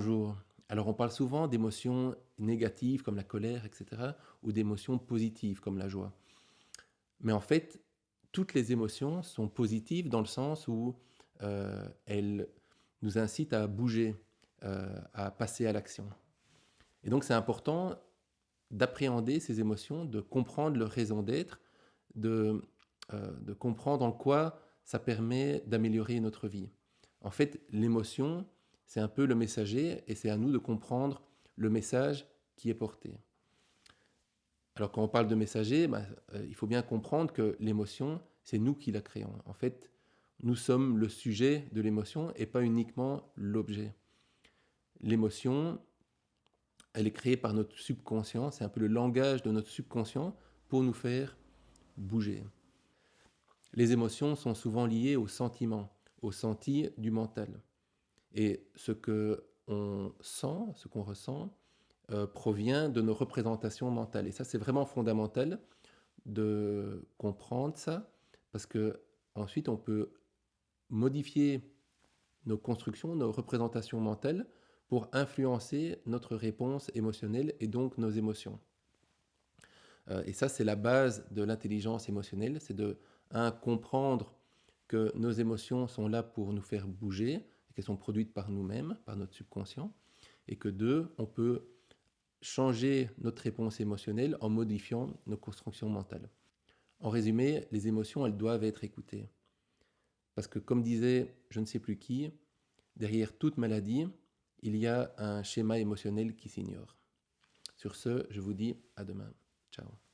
Bonjour. Alors on parle souvent d'émotions négatives comme la colère, etc., ou d'émotions positives comme la joie. Mais en fait, toutes les émotions sont positives dans le sens où elles nous incitent à bouger, à passer à l'action. Et donc c'est important d'appréhender ces émotions, de comprendre leur raison d'être, de comprendre en quoi ça permet d'améliorer notre vie. En fait, l'émotion, c'est un peu le messager et c'est à nous de comprendre le message qui est porté. Alors quand on parle de messager, il faut bien comprendre que l'émotion, c'est nous qui la créons. En fait, nous sommes le sujet de l'émotion et pas uniquement l'objet. L'émotion, elle est créée par notre subconscient, c'est un peu le langage de notre subconscient pour nous faire bouger. Les émotions sont souvent liées aux sentiments, aux sentis du mental. Et ce que on sent, ce qu'on ressent, provient de nos représentations mentales. Et ça, c'est vraiment fondamental de comprendre ça, parce que ensuite, on peut modifier nos constructions, nos représentations mentales pour influencer notre réponse émotionnelle et donc nos émotions. Et ça, c'est la base de l'intelligence émotionnelle, c'est de, comprendre que nos émotions sont là pour nous faire bouger, et qu'elles sont produites par nous-mêmes, par notre subconscient, et que deux, on peut changer notre réponse émotionnelle en modifiant nos constructions mentales. En résumé, les émotions, elles doivent être écoutées. Parce que comme disait je ne sais plus qui, derrière toute maladie, il y a un schéma émotionnel qui s'ignore. Sur ce, je vous dis à demain. Ciao.